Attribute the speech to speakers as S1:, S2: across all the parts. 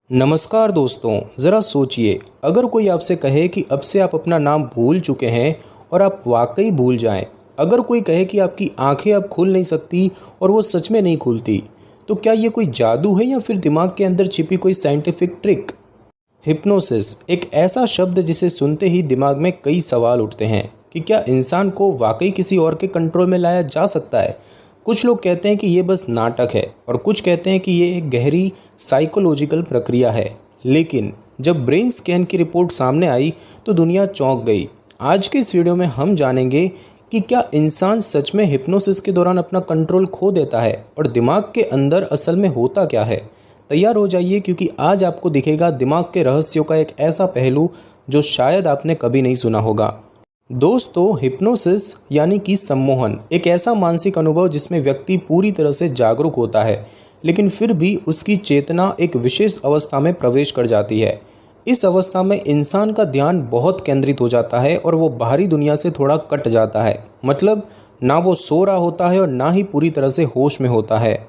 S1: नमस्कार दोस्तों, ज़रा सोचिए, अगर कोई आपसे कहे कि अब से आप अपना नाम भूल चुके हैं और आप वाकई भूल जाएं, अगर कोई कहे कि आपकी आंखें अब खुल नहीं सकती और वो सच में नहीं खुलती, तो क्या ये कोई जादू है या फिर दिमाग के अंदर छिपी कोई साइंटिफिक ट्रिक? हिप्नोसिस एक ऐसा शब्द जिसे सुनते ही दिमाग में कई सवाल उठते हैं कि क्या इंसान को वाकई किसी और के कंट्रोल में लाया जा सकता है। कुछ लोग कहते हैं कि ये बस नाटक है और कुछ कहते हैं कि ये एक गहरी साइकोलॉजिकल प्रक्रिया है। लेकिन जब ब्रेन स्कैन की रिपोर्ट सामने आई तो दुनिया चौंक गई। आज के इस वीडियो में हम जानेंगे कि क्या इंसान सच में हिप्नोसिस के दौरान अपना कंट्रोल खो देता है और दिमाग के अंदर असल में होता क्या है। तैयार हो जाइए, क्योंकि आज आपको दिखेगा दिमाग के रहस्यों का एक ऐसा पहलू जो शायद आपने कभी नहीं सुना होगा। दोस्तों, हिप्नोसिस यानी कि सम्मोहन एक ऐसा मानसिक अनुभव जिसमें व्यक्ति पूरी तरह से जागरूक होता है, लेकिन फिर भी उसकी चेतना एक विशेष अवस्था में प्रवेश कर जाती है। इस अवस्था में इंसान का ध्यान बहुत केंद्रित हो जाता है और वो बाहरी दुनिया से थोड़ा कट जाता है। मतलब ना वो सो रहा होता है और ना ही पूरी तरह से होश में होता है।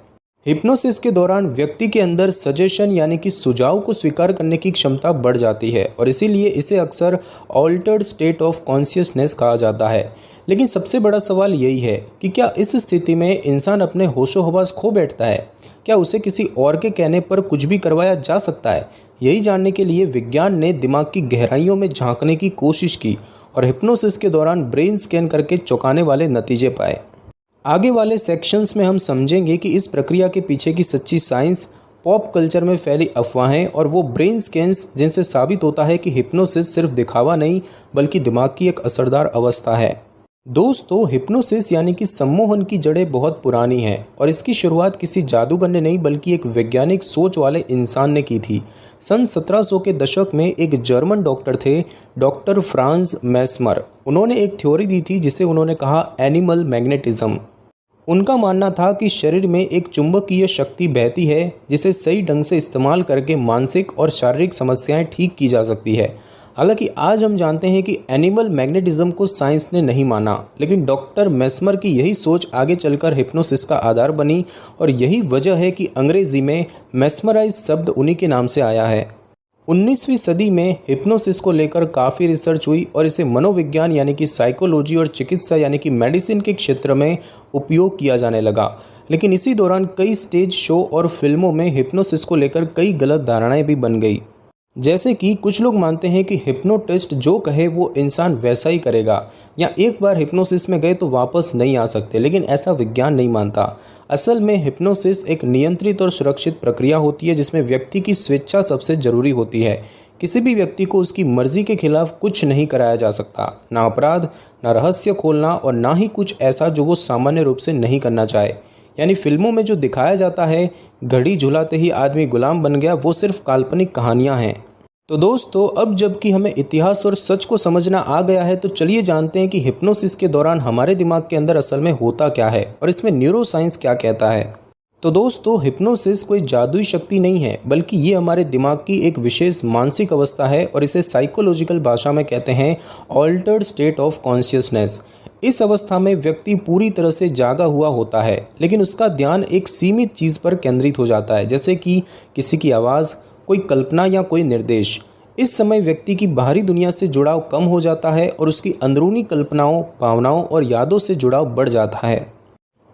S1: हिप्नोसिस के दौरान व्यक्ति के अंदर सजेशन यानी कि सुझाव को स्वीकार करने की क्षमता बढ़ जाती है और इसीलिए इसे अक्सर ऑल्टर्ड स्टेट ऑफ कॉन्शियसनेस कहा जाता है। लेकिन सबसे बड़ा सवाल यही है कि क्या इस स्थिति में इंसान अपने होशो हवास खो बैठता है? क्या उसे किसी और के कहने पर कुछ भी करवाया जा सकता है? यही जानने के लिए विज्ञान ने दिमाग की गहराइयों में झांकने की कोशिश की और हिप्नोसिस के दौरान ब्रेन स्कैन करके चौंकाने वाले नतीजे पाए। आगे वाले सेक्शंस में हम समझेंगे कि इस प्रक्रिया के पीछे की सच्ची साइंस, पॉप कल्चर में फैली अफवाहें और वो ब्रेन स्कैन्स जिनसे साबित होता है कि हिप्नोसिस सिर्फ दिखावा नहीं बल्कि दिमाग की एक असरदार अवस्था है। दोस्तों, हिप्नोसिस यानी कि सम्मोहन की जड़ें बहुत पुरानी हैं और इसकी शुरुआत किसी जादूगर ने नहीं बल्कि एक वैज्ञानिक सोच वाले इंसान ने की थी। सन 1700 के दशक में एक जर्मन डॉक्टर थे, डॉक्टर फ्रांज मैस्मर। उन्होंने एक थ्योरी दी थी जिसे उन्होंने कहा एनिमल मैग्नेटिज्म। उनका मानना था कि शरीर में एक चुंबकीय शक्ति बहती है जिसे सही ढंग से इस्तेमाल करके मानसिक और शारीरिक समस्याएं ठीक की जा सकती है। हालांकि आज हम जानते हैं कि एनिमल मैग्नेटिज्म को साइंस ने नहीं माना, लेकिन डॉक्टर मैस्मर की यही सोच आगे चलकर हिप्नोसिस का आधार बनी और यही वजह है कि अंग्रेजी में मैस्मराइज शब्द उन्हीं के नाम से आया है। 19वीं सदी में हिप्नोसिस को लेकर काफ़ी रिसर्च हुई और इसे मनोविज्ञान यानी कि साइकोलॉजी और चिकित्सा यानी कि मेडिसिन के क्षेत्र में उपयोग किया जाने लगा। लेकिन इसी दौरान कई स्टेज शो और फिल्मों में हिप्नोसिस को लेकर कई गलत धारणाएं भी बन गई। जैसे कि कुछ लोग मानते हैं कि हिप्नोटिस्ट जो कहे वो इंसान वैसा ही करेगा, या एक बार हिप्नोसिस में गए तो वापस नहीं आ सकते, लेकिन ऐसा विज्ञान नहीं मानता। असल में हिप्नोसिस एक नियंत्रित और सुरक्षित प्रक्रिया होती है जिसमें व्यक्ति की स्वेच्छा सबसे ज़रूरी होती है। किसी भी व्यक्ति को उसकी मर्जी के खिलाफ कुछ नहीं कराया जा सकता, ना अपराध, ना रहस्य खोलना और ना ही कुछ ऐसा जो वो सामान्य रूप से नहीं करना चाहे। यानी फिल्मों में जो दिखाया जाता है, घड़ी झुलाते ही आदमी गुलाम बन गया, वो सिर्फ काल्पनिक कहानियां हैं। तो दोस्तों, अब जबकि हमें इतिहास और सच को समझना आ गया है, तो चलिए जानते हैं कि हिप्नोसिस के दौरान हमारे दिमाग के अंदर असल में होता क्या है और इसमें न्यूरोसाइंस क्या कहता है। तो दोस्तों, हिप्नोसिस कोई जादुई शक्ति नहीं है, बल्कि ये हमारे दिमाग की एक विशेष मानसिक अवस्था है और इसे साइकोलॉजिकल भाषा में कहते हैं ऑल्टर्ड स्टेट ऑफ कॉन्शियसनेस। इस अवस्था में व्यक्ति पूरी तरह से जागा हुआ होता है, लेकिन उसका ध्यान एक सीमित चीज़ पर केंद्रित हो जाता है, जैसे कि किसी की आवाज़, कोई कल्पना या कोई निर्देश। इस समय व्यक्ति की बाहरी दुनिया से जुड़ाव कम हो जाता है और उसकी अंदरूनी कल्पनाओं, भावनाओं और यादों से जुड़ाव बढ़ जाता है।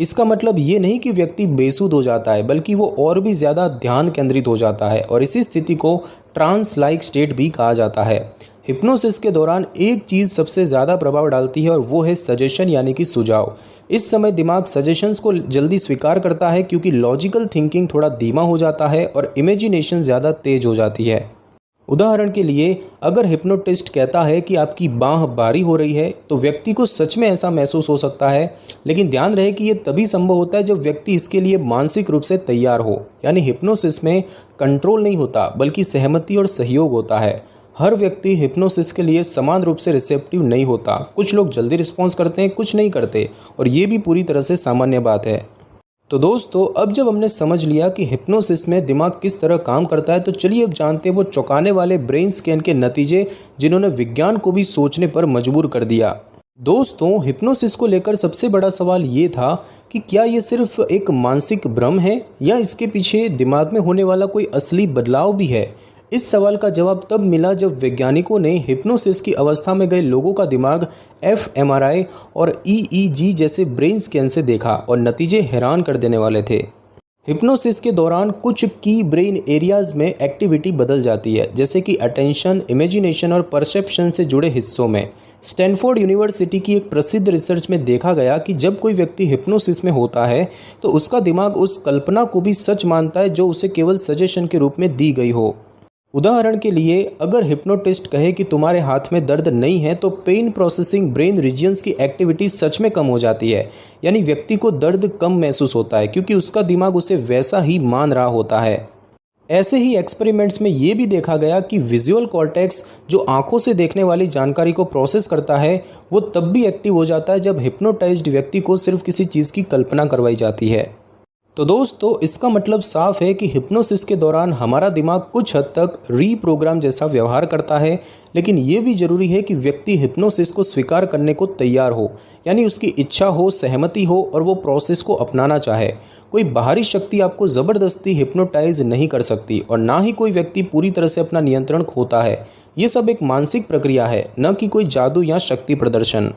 S1: इसका मतलब ये नहीं कि व्यक्ति बेसुध हो जाता है, बल्कि वो और भी ज़्यादा ध्यान केंद्रित हो जाता है और इसी स्थिति को ट्रांस लाइक स्टेट भी कहा जाता है। हिप्नोसिस के दौरान एक चीज़ सबसे ज़्यादा प्रभाव डालती है और वो है सजेशन यानी कि सुझाव। इस समय दिमाग सजेशंस को जल्दी स्वीकार करता है क्योंकि लॉजिकल थिंकिंग थोड़ा धीमा हो जाता है और इमेजिनेशन ज़्यादा तेज हो जाती है। उदाहरण के लिए, अगर हिप्नोटिस्ट कहता है कि आपकी बांह भारी हो रही है, तो व्यक्ति को सच में ऐसा महसूस हो सकता है, लेकिन ध्यान रहे कि ये तभी संभव होता है जब व्यक्ति इसके लिए मानसिक रूप से तैयार हो। यानी हिप्नोसिस में कंट्रोल नहीं होता बल्कि सहमति और सहयोग होता है। हर व्यक्ति हिप्नोसिस के लिए समान रूप से रिसेप्टिव नहीं होता। कुछ लोग जल्दी रिस्पॉन्स करते हैं, कुछ नहीं करते, और ये भी पूरी तरह से सामान्य बात है। तो दोस्तों, अब जब हमने समझ लिया कि हिप्नोसिस में दिमाग किस तरह काम करता है, तो चलिए अब जानते हैं वो चौंकाने वाले ब्रेन स्कैन के नतीजे जिन्होंने विज्ञान को भी सोचने पर मजबूर कर दिया। दोस्तों, हिप्नोसिस को लेकर सबसे बड़ा सवाल ये था कि क्या ये सिर्फ एक मानसिक भ्रम है या इसके पीछे दिमाग में होने वाला कोई असली बदलाव भी है। इस सवाल का जवाब तब मिला जब वैज्ञानिकों ने हिप्नोसिस की अवस्था में गए लोगों का दिमाग fMRI और EEG जैसे ब्रेन स्कैन से देखा और नतीजे हैरान कर देने वाले थे। हिप्नोसिस के दौरान कुछ की ब्रेन एरियाज में एक्टिविटी बदल जाती है, जैसे कि अटेंशन, इमेजिनेशन और परसेप्शन से जुड़े हिस्सों में। स्टैनफोर्ड यूनिवर्सिटी की एक प्रसिद्ध रिसर्च में देखा गया कि जब कोई व्यक्ति हिप्नोसिस में होता है तो उसका दिमाग उस कल्पना को भी सच मानता है जो उसे केवल सजेशन के रूप में दी गई हो। उदाहरण के लिए, अगर हिप्नोटिस्ट कहे कि तुम्हारे हाथ में दर्द नहीं है तो पेन प्रोसेसिंग ब्रेन रीजन्स की एक्टिविटी सच में कम हो जाती है, यानी व्यक्ति को दर्द कम महसूस होता है क्योंकि उसका दिमाग उसे वैसा ही मान रहा होता है। ऐसे ही एक्सपेरिमेंट्स में ये भी देखा गया कि विजुअल कॉर्टेक्स, जो आंखों से देखने वाली जानकारी को प्रोसेस करता है, वो तब भी एक्टिव हो जाता है जब हिप्नोटाइज्ड व्यक्ति को सिर्फ किसी चीज़ की कल्पना करवाई जाती है। तो दोस्तों, इसका मतलब साफ है कि हिप्नोसिस के दौरान हमारा दिमाग कुछ हद तक रीप्रोग्राम जैसा व्यवहार करता है, लेकिन ये भी ज़रूरी है कि व्यक्ति हिप्नोसिस को स्वीकार करने को तैयार हो, यानी उसकी इच्छा हो, सहमति हो और वो प्रोसेस को अपनाना चाहे। कोई बाहरी शक्ति आपको ज़बरदस्ती हिप्नोटाइज नहीं कर सकती और ना ही कोई व्यक्ति पूरी तरह से अपना नियंत्रण खोता है। ये सब एक मानसिक प्रक्रिया है, न कि कोई जादू या शक्ति प्रदर्शन।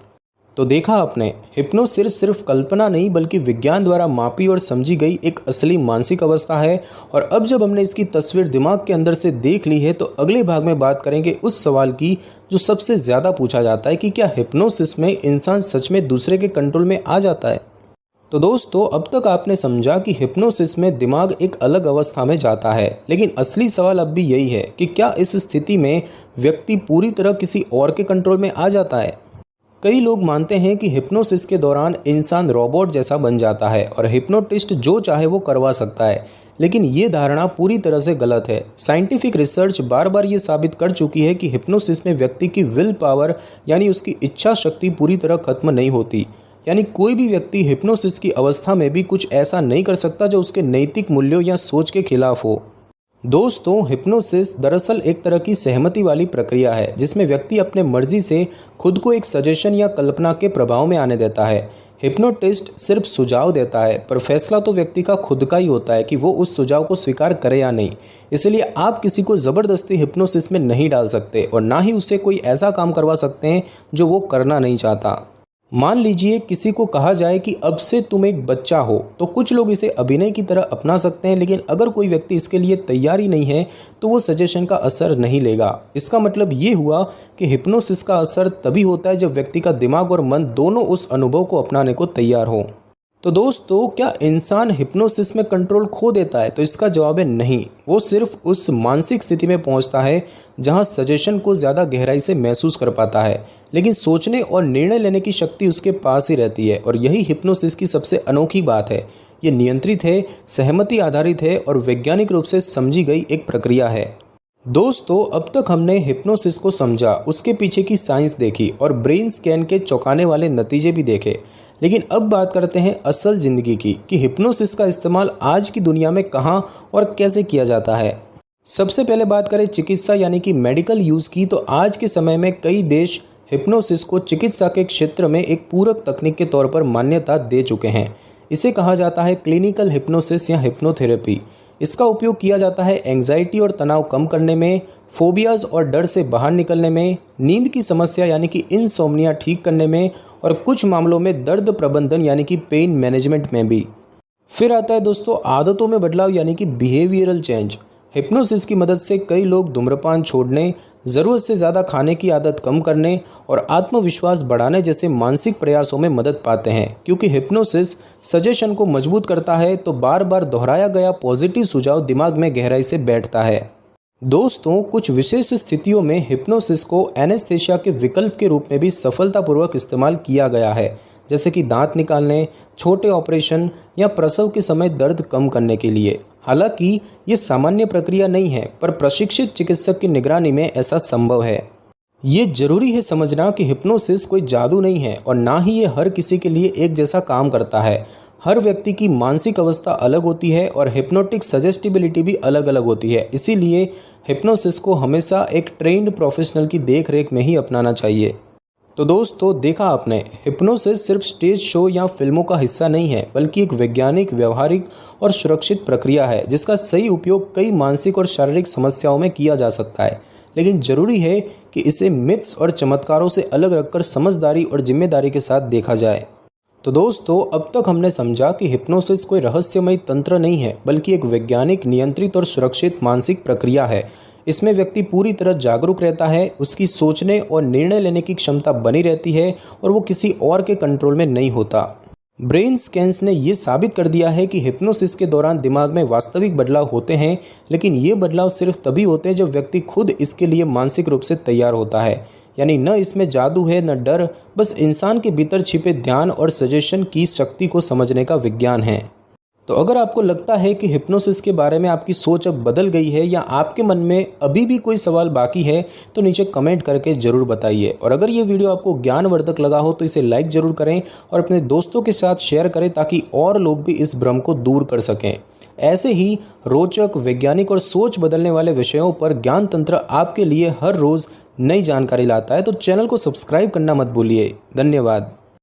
S1: तो देखा आपने, हिप्नोसिस सिर्फ कल्पना नहीं बल्कि विज्ञान द्वारा मापी और समझी गई एक असली मानसिक अवस्था है। और अब जब हमने इसकी तस्वीर दिमाग के अंदर से देख ली है तो अगले भाग में बात करेंगे उस सवाल की जो सबसे ज़्यादा पूछा जाता है कि क्या हिप्नोसिस में इंसान सच में दूसरे के कंट्रोल में आ जाता है। तो दोस्तों, अब तक आपने समझा कि हिप्नोसिस में दिमाग एक अलग अवस्था में जाता है, लेकिन असली सवाल अब भी यही है कि क्या इस स्थिति में व्यक्ति पूरी तरह किसी और के कंट्रोल में आ जाता है। कई लोग मानते हैं कि हिप्नोसिस के दौरान इंसान रोबोट जैसा बन जाता है और हिप्नोटिस्ट जो चाहे वो करवा सकता है, लेकिन ये धारणा पूरी तरह से गलत है। साइंटिफिक रिसर्च बार बार ये साबित कर चुकी है कि हिप्नोसिस में व्यक्ति की विल पावर यानी उसकी इच्छा शक्ति पूरी तरह खत्म नहीं होती। यानी कोई भी व्यक्ति हिप्नोसिस की अवस्था में भी कुछ ऐसा नहीं कर सकता जो उसके नैतिक मूल्यों या सोच के खिलाफ हो। दोस्तों, हिप्नोसिस दरअसल एक तरह की सहमति वाली प्रक्रिया है जिसमें व्यक्ति अपने मर्जी से खुद को एक सजेशन या कल्पना के प्रभाव में आने देता है। हिप्नोटिस्ट सिर्फ सुझाव देता है, पर फैसला तो व्यक्ति का खुद का ही होता है कि वो उस सुझाव को स्वीकार करे या नहीं। इसलिए आप किसी को ज़बरदस्ती हिप्नोसिस में नहीं डाल सकते और ना ही उससे कोई ऐसा काम करवा सकते हैं जो वो करना नहीं चाहता। मान लीजिए किसी को कहा जाए कि अब से तुम एक बच्चा हो, तो कुछ लोग इसे अभिनय की तरह अपना सकते हैं, लेकिन अगर कोई व्यक्ति इसके लिए तैयार ही नहीं है तो वो सजेशन का असर नहीं लेगा। इसका मतलब ये हुआ कि हिप्नोसिस का असर तभी होता है जब व्यक्ति का दिमाग और मन दोनों उस अनुभव को अपनाने को तैयार हो। तो दोस्तों, क्या इंसान हिप्नोसिस में कंट्रोल खो देता है? तो इसका जवाब है नहीं। वो सिर्फ उस मानसिक स्थिति में पहुंचता है जहां सजेशन को ज़्यादा गहराई से महसूस कर पाता है, लेकिन सोचने और निर्णय लेने की शक्ति उसके पास ही रहती है। और यही हिप्नोसिस की सबसे अनोखी बात है। ये नियंत्रित है, सहमति आधारित है और वैज्ञानिक रूप से समझी गई एक प्रक्रिया है। दोस्तों, अब तक हमने हिप्नोसिस को समझा, उसके पीछे की साइंस देखी और ब्रेन स्कैन के चौंकाने वाले नतीजे भी देखे। लेकिन अब बात करते हैं असल ज़िंदगी की कि हिप्नोसिस का इस्तेमाल आज की दुनिया में कहाँ और कैसे किया जाता है। सबसे पहले बात करें चिकित्सा यानी कि मेडिकल यूज़ की, तो आज के समय में कई देश हिप्नोसिस को चिकित्सा के क्षेत्र में एक पूरक तकनीक के तौर पर मान्यता दे चुके हैं। इसे कहा जाता है क्लिनिकल हिप्नोसिस या हिप्नोथेरेपी। इसका उपयोग किया जाता है एंग्जाइटी और तनाव कम करने में, फोबियाज़ और डर से बाहर निकलने में, नींद की समस्या यानी कि इंसोम्निया ठीक करने में और कुछ मामलों में दर्द प्रबंधन यानी कि पेन मैनेजमेंट में भी। फिर आता है दोस्तों आदतों में बदलाव यानी कि बिहेवियरल चेंज। हिप्नोसिस की मदद से कई लोग धूम्रपान छोड़ने, ज़रूरत से ज़्यादा खाने की आदत कम करने और आत्मविश्वास बढ़ाने जैसे मानसिक प्रयासों में मदद पाते हैं। क्योंकि हिप्नोसिस सजेशन को मजबूत करता है तो बार बार दोहराया गया पॉजिटिव सुझाव दिमाग में गहराई से बैठता है। दोस्तों, कुछ विशेष स्थितियों में हिप्नोसिस को एनेस्थेसिया के विकल्प के रूप में भी सफलतापूर्वक इस्तेमाल किया गया है, जैसे कि दांत निकालने, छोटे ऑपरेशन या प्रसव के समय दर्द कम करने के लिए। हालांकि ये सामान्य प्रक्रिया नहीं है, पर प्रशिक्षित चिकित्सक की निगरानी में ऐसा संभव है। ये जरूरी है समझना कि हिप्नोसिस कोई जादू नहीं है और ना ही ये हर किसी के लिए एक जैसा काम करता है। हर व्यक्ति की मानसिक अवस्था अलग होती है और हिप्नोटिक सजेस्टिबिलिटी भी अलग अलग होती है। इसीलिए हिप्नोसिस को हमेशा एक ट्रेंड प्रोफेशनल की देखरेख में ही अपनाना चाहिए। तो दोस्तों, देखा आपने, हिप्नोसिस सिर्फ स्टेज शो या फिल्मों का हिस्सा नहीं है, बल्कि एक वैज्ञानिक, व्यवहारिक और सुरक्षित प्रक्रिया है जिसका सही उपयोग कई मानसिक और शारीरिक समस्याओं में किया जा सकता है। लेकिन ज़रूरी है कि इसे मिथ्स और चमत्कारों से अलग रखकर समझदारी और जिम्मेदारी के साथ देखा जाए। तो दोस्तों, अब तक हमने समझा कि हिप्नोसिस कोई रहस्यमय तंत्र नहीं है, बल्कि एक वैज्ञानिक, नियंत्रित और सुरक्षित मानसिक प्रक्रिया है। इसमें व्यक्ति पूरी तरह जागरूक रहता है, उसकी सोचने और निर्णय लेने की क्षमता बनी रहती है और वो किसी और के कंट्रोल में नहीं होता। ब्रेन स्कैन्स ने ये साबित कर दिया है कि हिप्नोसिस के दौरान दिमाग में वास्तविक बदलाव होते हैं, लेकिन ये बदलाव सिर्फ तभी होते हैं जब व्यक्ति खुद इसके लिए मानसिक रूप से तैयार होता है। यानी न इसमें जादू है, न डर, बस इंसान के भीतर छिपे ध्यान और सजेशन की शक्ति को समझने का विज्ञान है। तो अगर आपको लगता है कि हिप्नोसिस के बारे में आपकी सोच अब बदल गई है या आपके मन में अभी भी कोई सवाल बाकी है, तो नीचे कमेंट करके ज़रूर बताइए। और अगर ये वीडियो आपको ज्ञानवर्धक लगा हो तो इसे लाइक ज़रूर करें और अपने दोस्तों के साथ शेयर करें ताकि और लोग भी इस भ्रम को दूर कर सकें। ऐसे ही रोचक, वैज्ञानिक और सोच बदलने वाले विषयों पर ज्ञान तंत्र आपके लिए हर रोज़ नई जानकारी लाता है। तो चैनल को सब्सक्राइब करना मत भूलिए। धन्यवाद।